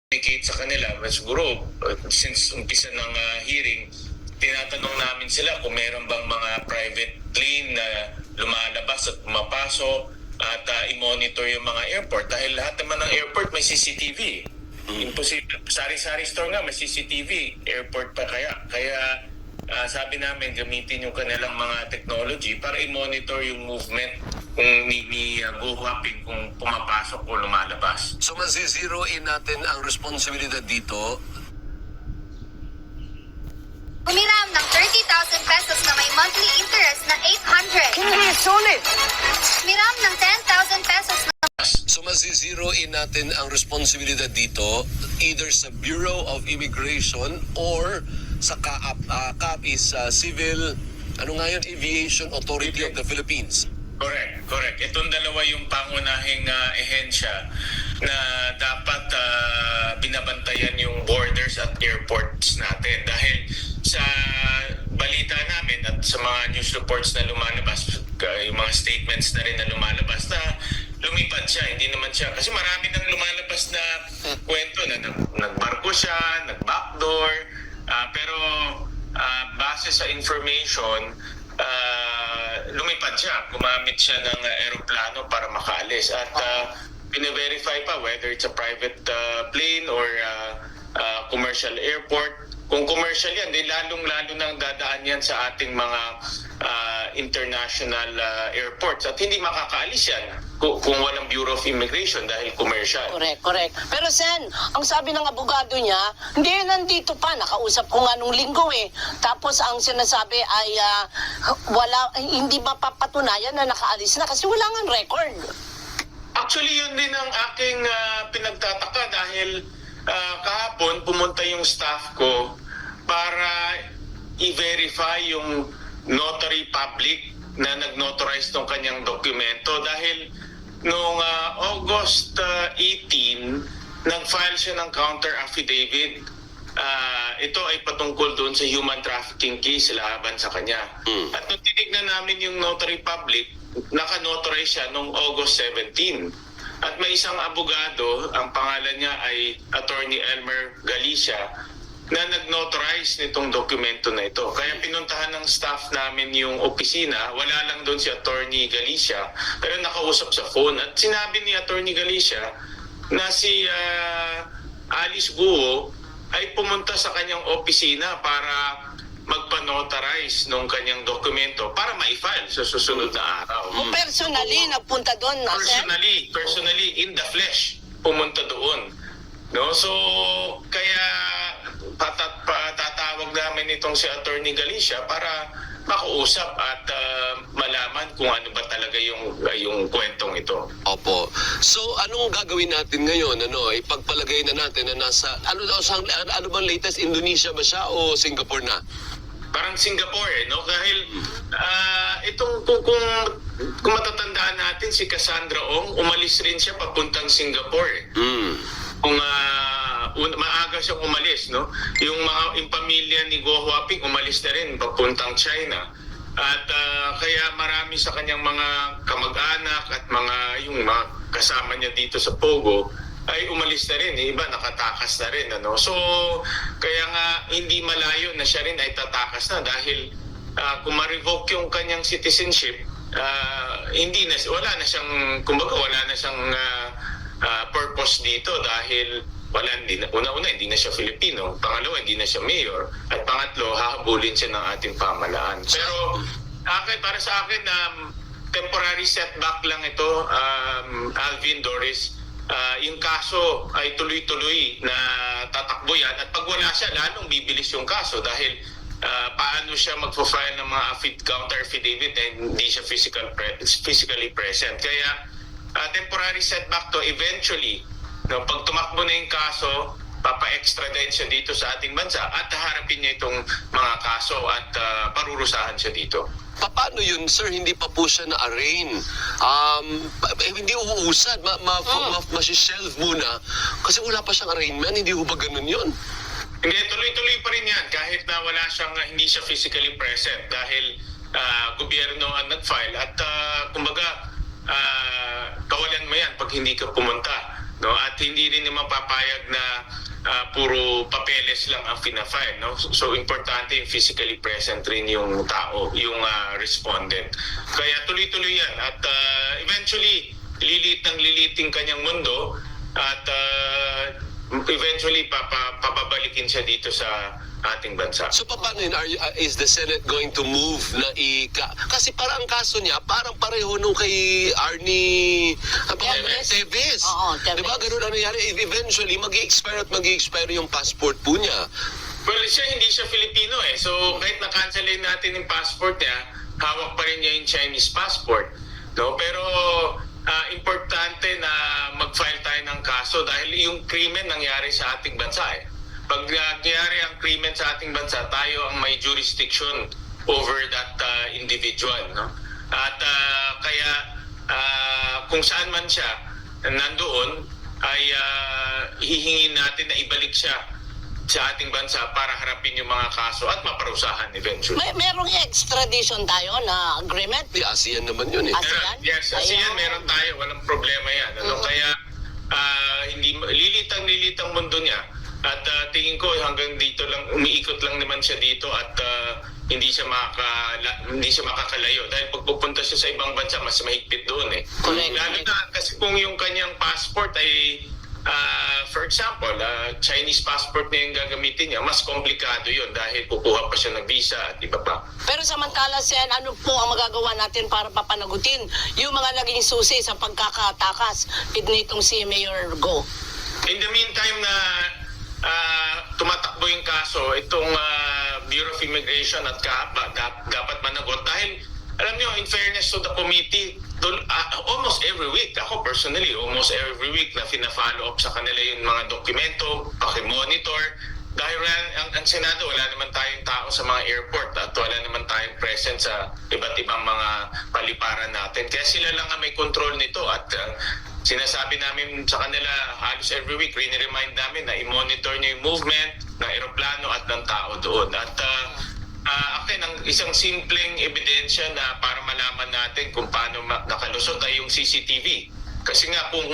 communicate sa kanila. Siguro, since umpisa ng hearing, tinatanong namin sila kung meron bang mga private plane na lumalabas at pumapasok at i-monitor yung mga airport. Dahil lahat naman ng airport may CCTV. Imposible. Sari-sari store nga may CCTV. Airport pa kaya. Kaya sabi namin gamitin yung kanilang mga technology para i-monitor yung movement kung ni Go Huaping kung pumapasok o lumalabas. So zero in natin ang responsibilidad dito. Humiram ng 30,000 pesos na may monthly interest na 800. Hindi, sulit. Humiram ng 10,000 pesos na So zero in natin ang responsibilidad dito either sa Bureau of Immigration or sa CAAP is Civil, ano nga yun, Aviation Authority of the Philippines. Correct. Itong dalawa yung pangunahing ehensya na dapat binabantayan yung borders at airports natin. Dahil sa balita namin at sa mga news reports na lumalabas, yung mga statements na rin na lumalabas na lumipad siya. Hindi naman siya, kasi marami nang lumalabas na kwento na nagbarko siya, nag-backdoor, pero base sa information, lumipad siya. Gumamit siya ng aeroplano para makaalis. At pine-verify pa whether it's a private plane or commercial airport. Kung commercial yan, lalong-lalo nang dadaan yan sa ating mga international airports. At hindi makakaalis yan kung walang Bureau of Immigration dahil commercial. Correct. Pero Sen, ang sabi ng abogado niya, hindi, nandito pa. Nakausap ko nga nung linggo eh. Tapos ang sinasabi ay hindi mapapatunayan na nakaalis na kasi wala nga record. Actually, yun din ang aking pinagtataka dahil kahapon pumunta yung staff ko para i-verify yung notary public na nag-notarize ng kanyang dokumento dahil noong August 18, nag-file siya ng counter affidavit. Ito ay patungkol doon sa human trafficking case laban sa kanya. At nung tinignan namin yung notary public, naka-notarize siya noong August 17. At may isang abogado, ang pangalan niya ay Attorney Elmer Galicia, na nag-notarize nitong dokumento na ito. Kaya pinuntahan ng staff namin yung opisina, wala lang doon si Attorney Galicia, pero nakausap sa phone. At sinabi ni Attorney Galicia na si Alice Guo ay pumunta sa kanyang opisina para magpa-notarize nung kanyang dokumento para ma-file sa susunod na araw. Personally, nagpunta doon na Sen? Personally, in the flesh, pumunta doon. No? So, kaya patatawag namin itong si Attorney Galicia para makausap at malaman kung ano ba talaga yung kwentong ito. Opo. So anong gagawin natin ngayon? Ipagpalagay na natin na nasa ano bang latest, Indonesia ba siya o Singapore na? Parang Singapore no? Dahil itong kung matatandaan natin si Cassandra Ong, umalis rin siya papuntang Singapore. Kung maaga siyang umalis, no? Yung pamilya ni Go Huaping umalis na rin papuntang China. At kaya marami sa kanyang mga kamag-anak at yung mga kasama niya dito sa Pogo ay umalis na rin. Iba nakatakas na rin. So kaya nga hindi malayo na siya rin ay tatakas na dahil kung ma-revoke yung kanyang citizenship, wala na siyang purpose dito dahil una-una hindi na siya Filipino, pangalawa hindi na siya mayor, at pangatlo hahabulin siya ng ating pamahalaan. Pero para sa akin temporary setback lang ito, Alvin, Doris. Yung kaso ay tuloy-tuloy na tatakbo yan at pag wala siya lalong bibilis yung kaso dahil paano siya magpo-file ng mga counter affidavit and hindi siya physically present. Kaya temporary setback to. Eventually, pag tumakbo na yung kaso, papa-extradite siya dito sa ating bansa at haharapin niya itong mga kaso at parurusahan siya dito. Paano yun, sir? Hindi pa po siya na-arraign. Hindi uusad. Masishelve muna. Kasi wala pa siyang arraignment. Hindi ho ba ganun yun? Hindi, tuloy-tuloy pa rin yan kahit na hindi siya physically present dahil gobyerno ang nag-file at kumbaga kawalan mo yan pag hindi ka pumunta. No? At hindi rin naman papayag na puro papeles lang ang fina-file, no? So importante yung physically present rin yung tao, yung respondent. Kaya tuloy-tuloy yan at eventually liliting kanyang mundo at eventually papabalikin siya dito sa ating bansa. So paano yun? Is the Senate going to move na kasi parang ang kaso niya, parang pareho nung kay Arnie Teves. Oo, Teves. Diba ganun ang nangyari? Eventually, mag-i-expire yung passport po niya. Well, hindi siya Filipino eh. So kahit na-cancelin natin yung passport niya, hawak pa rin niya yung Chinese passport. No? Pero importante na mag-file tayo ng kaso dahil yung krimen nangyari sa ating bansa eh. Pag nangyari ang krimen sa ating bansa, tayo ang may jurisdiction over that individual. No? At kaya kung saan man siya nandoon, ay hihingin natin na ibalik siya sa ating bansa para harapin yung mga kaso at maparusahan eventually. Merong extradition tayo na agreement? Di ASEAN naman yun eh. ASEAN? Yes, ASEAN meron tayo, walang problema yan. Ano? Kaya hindi lilitang mundo niya. At tingin ko hanggang dito lang, umiikot lang naman siya dito at hindi siya makakalayo. Dahil pag pupunta siya sa ibang bansa, mas mahigpit doon eh. Correct. Lalo na kasi kung yung kanyang passport ay, for example, Chinese passport na yung gagamitin niya, mas komplikado yun dahil kukuha pa siya ng visa at iba pa. Pero samantala, Sen, ano po ang magagawa natin para papanagutin yung mga naging susi sa pagkakatakas nitong si Mayor Go? In the meantime na tumatakbo yung kaso, itong Bureau of Immigration at CAAP dapat managot dahil alam niyo, in fairness to the committee, almost every week, ako personally, almost every week na fina-follow up sa kanila yung mga dokumento, pakimonitor, dahil ang Senado, wala naman tayong tao sa mga airport at wala naman tayong present sa iba't ibang mga paliparan natin. Kaya sila lang ang may control nito at sinasabi namin sa kanila halos every week, rini-remind namin na i-monitor niyo yung movement ng eroplano at ng tao doon. At akin, ang isang simpleng ebidensya na para malaman natin kung paano nakalusot ay yung CCTV. Kasi nga kung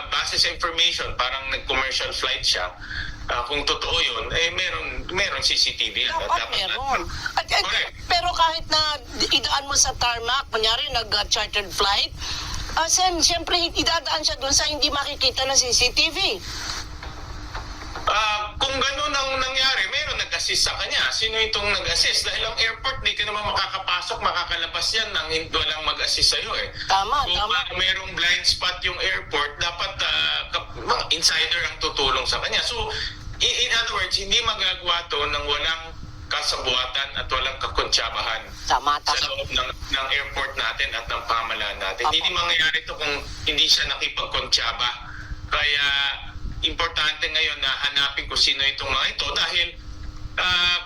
base sa information, parang nag-commercial flight siya, kung totoo yun, eh meron CCTV. Dapat meron. Pero kahit na idaan mo sa tarmac, kunyari nag-chartered flight, Sen, siyempre idadaan siya doon sa hindi makikita ng CCTV. Kung gano'n ang nangyari, meron nag-assist sa kanya. Sino itong nag-assist? Dahil ang airport, di ka naman makakapasok, makakalabas yan nang walang mag-assist sa'yo eh. Tama. Kung merong blind spot yung airport, dapat mga insider ang tutulong sa kanya. So, in other words, hindi magagawa to ng walang kasabuatan at walang kakuntsabahan sa loob ng airport natin at ng pamahalaan natin. Hindi mangyayari ito kung hindi siya nakipagkontsaba. Kaya importante ngayon na hanapin kung sino itong mga ito dahil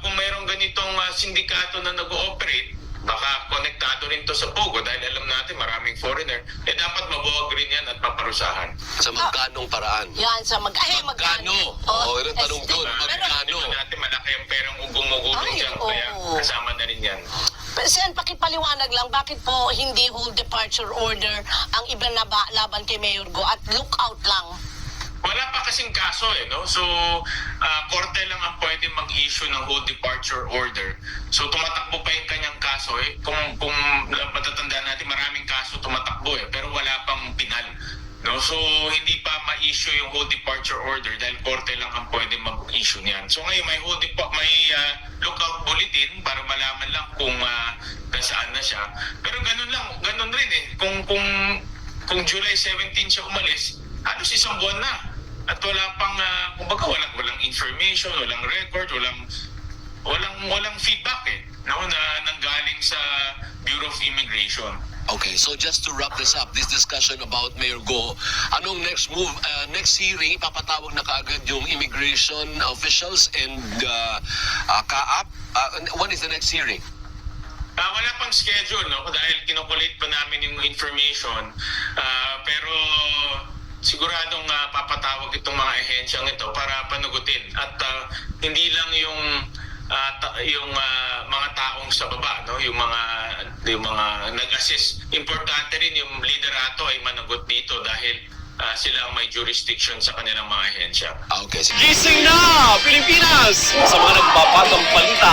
kung mayroong ganitong sindikato na nag-ooperate, baka konektado rin to sa Pogo dahil alam natin maraming foreigner, dapat mabuwag rin yan at paparusahan. Sa magkanong paraan? Yan, sa magkano? Oo, yun ang tanong doon. Magkano? Alam natin malaki ang perang ugong-ugong dyan, kaya kasama na rin yan. Sen, pakipaliwanag lang, bakit po hindi hold departure order ang iba na laban kay Mayor Go at lookout lang? Wala pa kasing kaso eh, no? So, korte lang ang pwede mag-issue ng hold departure order. So, tumatakbo pa yung kanyang kaso eh. Kung matatandaan natin, maraming kaso tumatakbo eh, pero wala pang pinal. No? So, hindi pa ma-issue yung hold departure order dahil korte lang ang pwede mag-issue niyan. So, ngayon may lookout bulletin para malaman lang kung saan na siya. Pero ganun rin eh. Kung July 17 siya umalis, halos isang buwan na. At wala pang, kumbaga walang information, walang record, walang feedback eh. No, na nanggaling sa Bureau of Immigration. Okay, so just to wrap this up, this discussion about Mayor Go, anong next move? Next hearing, papatawag na kaagad yung immigration officials and CAAP. When is the next hearing? Wala pang schedule, no? Dahil kinukulit pa namin yung information. Pero siguradong papatawag itong mga ahensyang ito para panagutin. At hindi lang yung mga taong sa baba, no? Yung mga nag-assist. Importante rin yung liderato ay managot dito dahil sila ang may jurisdiction sa kanilang mga ahensya. Okay. Gising na, Pilipinas! Sa mga nagpapatang balita,